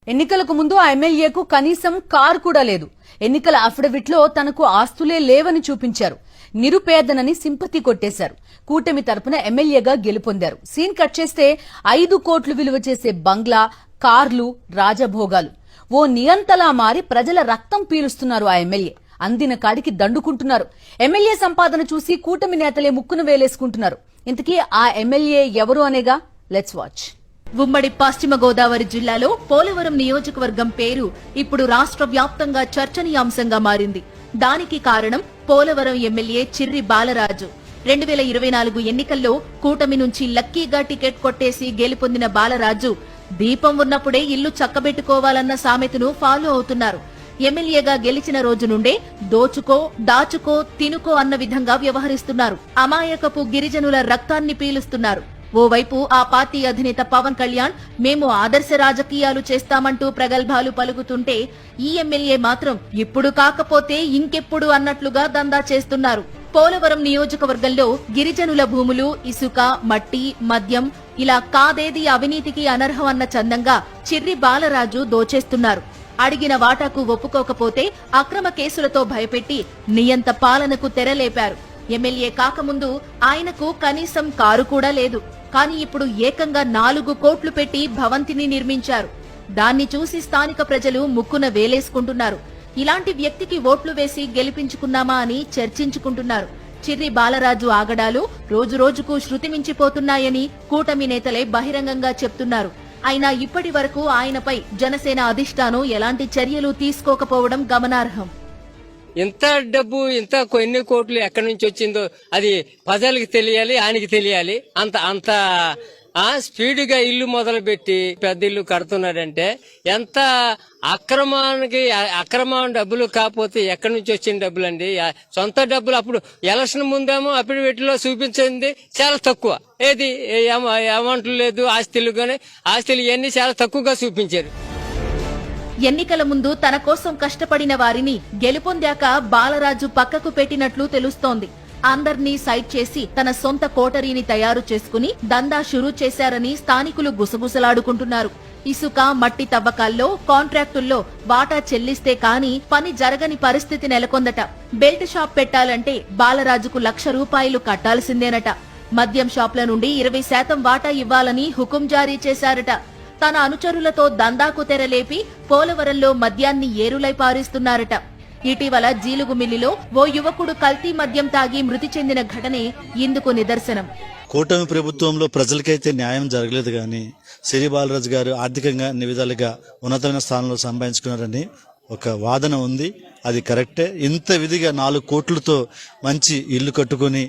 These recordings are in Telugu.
ఎన్నికలకు ముందు ఆ ఎమ్మెల్యేకు కనీసం కారు కూడా లేదు. ఎన్నికల అఫిడవిట్లో తనకు ఆస్తులే లేవని చూపించారు. నిరుపేదనని సింపతి కొట్టేశారు. కూటమి తరపున ఎమ్మెల్యేగా గెలుపొందారు. సీన్ కట్ చేస్తే 5 కోట్లు విలువ చేసే బంగ్లా, కార్లు, రాజభోగాలు ఓ నియంతలా మారి ప్రజల రక్తం పీలుస్తున్నారు ఆ ఎమ్మెల్యే. అందిన కాడికి దండుకుంటున్నారు. ఎమ్మెల్యే సంపాదన చూసి కూటమి నేతలే ముక్కును వేలేసుకుంటున్నారు. ఇంతకీ ఆ ఎమ్మెల్యే ఎవరు అనేగా లెట్స్ వాచ్. ఉమ్మడి పశ్చిమ గోదావరి జిల్లాలో పోలవరం నియోజకవర్గం పేరు ఇప్పుడు రాష్ట్ర వ్యాప్తంగా చర్చనీయాంశంగా మారింది. దానికి కారణం పోలవరం ఎమ్మెల్యే చిర్రి బాలరాజు. 2024 ఎన్నికల్లో కూటమి నుంచి లక్కీగా టికెట్ కొట్టేసి గెలుపొందిన బాలరాజు దీపం ఉన్నప్పుడే ఇల్లు చక్కబెట్టుకోవాలన్న సామెతను ఫాలో అవుతున్నారు. ఎమ్మెల్యేగా గెలిచిన రోజు నుండే దోచుకో, దాచుకో, తినుకో అన్న విధంగా వ్యవహరిస్తున్నారు. అమాయకపు గిరిజనుల రక్తాన్ని పీలుస్తున్నారు. ఓవైపు ఆ పార్టీ అధినేత పవన్ కళ్యాణ్ మేము ఆదర్శ రాజకీయాలు చేస్తామంటూ ప్రగల్భాలు పలుకుతుంటే ఈ ఎమ్మెల్యే మాత్రం ఇప్పుడు కాకపోతే ఇంకెప్పుడు అన్నట్లుగా దందా చేస్తున్నారు. పోలవరం నియోజకవర్గంలో గిరిజనుల భూములు, ఇసుక, మట్టి, మద్యం ఇలా కాదేది అవినీతికి అనర్హం అన్న చందంగా చిర్రి బాలరాజు దోచేస్తున్నారు. అడిగిన వాటాకు ఒప్పుకోకపోతే అక్రమ కేసులతో భయపెట్టి నియంత పాలనకు తెరలేపారు. ఎమ్మెల్యే కాకముందు ఆయనకు కనీసం కారు కూడా లేదు. కానీ ఇప్పుడు ఏకంగా 4 కోట్లు పెట్టి భవంతిని నిర్మించారు. దాన్ని చూసి స్థానిక ప్రజలు ముక్కున వేలేసుకుంటున్నారు. ఇలాంటి వ్యక్తికి ఓట్లు వేసి గెలిపించుకున్నామా అని చర్చించుకుంటున్నారు. చిర్రి బాలరాజు ఆగడాలు రోజురోజుకు శృతిమించిపోతున్నాయని కూటమి నేతలే బహిరంగంగా చెప్తున్నారు. అయినా ఇప్పటి వరకు ఆయనపై జనసేన అధిష్టానం ఎలాంటి చర్యలు తీసుకోకపోవడం గమనార్హం. ఇంత డబ్బు, ఇంత ఎన్ని కోట్లు ఎక్కడి నుంచి వచ్చిందో అది ప్రజలకు తెలియాలి, ఆయనకి తెలియాలి. అంత స్పీడ్గా ఇల్లు మొదలుపెట్టి పెద్ద ఇల్లు కడుతున్నాడంటే ఎంత అక్రమ డబ్బులు కాకపోతే ఎక్కడి నుంచి వచ్చిన డబ్బులు అండి. సొంత డబ్బులు అప్పుడు ఎలక్షన్ ముందేమో అఫిడవిట్లో చూపించింది చాలా తక్కువ. ఏది అమౌంట్లు లేదు, ఆస్తులు కానీ ఆస్తులు ఇవన్నీ చాలా తక్కువగా చూపించారు. ఎన్నికల ముందు తన కోసం కష్టపడిన వారిని గెలుపొందాక బాలరాజు పక్కకు పెట్టినట్లు తెలుస్తోంది. అందర్నీ సైట్ చేసి తన సొంత కోటరీని తయారు చేసుకుని దందా షురూ చేశారని స్థానికులు గుసగుసలాడుకుంటున్నారు. ఇసుక, మట్టి తవ్వకాల్లో, కాంట్రాక్టుల్లో వాటా చెల్లిస్తే కాని పని జరగని పరిస్థితి నెలకొందట. బెల్ట్ షాప్ పెట్టాలంటే బాలరాజుకు ₹1,00,000 కట్టాల్సిందేనట. మద్యం షాప్ల నుండి 20% వాటా ఇవ్వాలని హుకుం జారీ చేశారట. తన అనుచరులతో దందాకు తెరలేపి పోలవరంలో మద్యాన్ని ఏరులై పారిస్తున్నారట. ఇటీవల జీలుగుమిల్లిలో ఓ యువకుడు కల్తీ మద్యం తాగి మృతి చెందిన ఘటనే ఇందుకు నిదర్శనం. కూటమి ప్రభుత్వంలో ప్రజలకైతే న్యాయం జరగలేదు కానీ చిర్రి బాలరాజు గారు ఆర్థికంగా అన్ని విధాలుగా ఉన్నతమైన స్థానంలో సంపాదించుకున్నారని ఒక వాదన ఉంది. అది కరెక్టే. ఇంత విధిగా 4 కోట్లతో మంచి ఇల్లు కట్టుకుని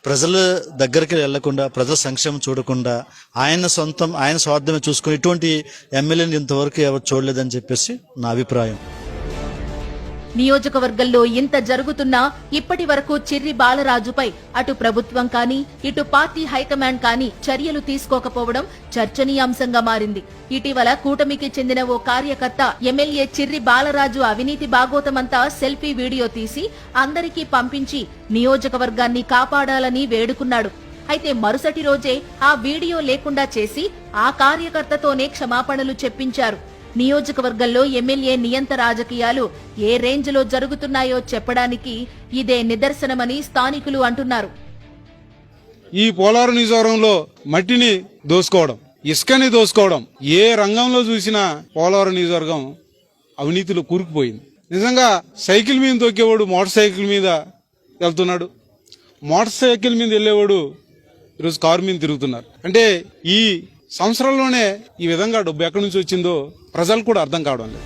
ప్రజల దగ్గరికి వెళ్లకుండా, ప్రజల సంక్షేమం చూడకుండా ఆయన స్వార్థమే చూసుకుని ఇటువంటి ఎమ్మెల్యేని ఇంతవరకు ఎవరు చూడలేదని చెప్పేసి నా అభిప్రాయం. నియోజకవర్గంలో ఇంత జరుగుతున్నా ఇప్పటి వరకు చిర్రి బాలరాజుపై అటు ప్రభుత్వం కానీ ఇటు పార్టీ హైకమాండ్ కానీ చర్యలు తీసుకోకపోవడం చర్చనీయాంశంగా మారింది. ఇటీవల కూటమికి చెందిన ఓ కార్యకర్త ఎమ్మెల్యే చిర్రి బాలరాజు అవినీతి బాగోతమంతా సెల్ఫీ వీడియో తీసి అందరికీ పంపించి నియోజకవర్గాన్ని కాపాడాలని వేడుకున్నాడు. అయితే మరుసటి రోజే ఆ వీడియో లేకుండా చేసి ఆ కార్యకర్తతోనే క్షమాపణలు చెప్పించారు. నియోజకవర్గంలో ఎమ్మెల్యే నియంత రాజకీయాలు ఏ రేంజ్ లో జరుగుతున్నాయో చెప్పడానికి ఇదే నిదర్శనమని స్థానికులు అంటున్నారు. ఈ పోలవరం నియోజకవర్గంలో మట్టిని దోసుకోవడం, ఇసుకని దోసుకోవడం, ఏ రంగంలో చూసినా పోలవరం నియోజకవర్గం అవినీతిలో కూరుకుపోయింది. నిజంగా సైకిల్ మీద తొక్కేవాడు మోటార్ సైకిల్ మీద వెళ్తున్నాడు, మోటార్ సైకిల్ మీద వెళ్లేవాడు ఈరోజు కారు మీద తిరుగుతున్నారు. అంటే ఈ సంవత్సరంలోనే ఈ విధంగా డబ్బు ఎక్కడి నుంచి వచ్చిందో ప్రజలు కూడా అర్థం కావడం లేదు.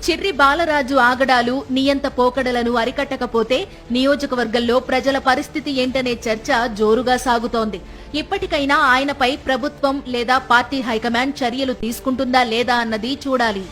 చిర్రి బాలరాజు ఆగడాలు, నియంత పోకడలను అరికట్టకపోతే నియోజకవర్గంలో ప్రజల పరిస్థితి ఏంటనే చర్చ జోరుగా సాగుతోంది. ఇప్పటికైనా ఆయనపై ప్రభుత్వం లేదా పార్టీ హైకమాండ్ చర్యలు తీసుకుంటుందా లేదా అన్నది చూడాలి.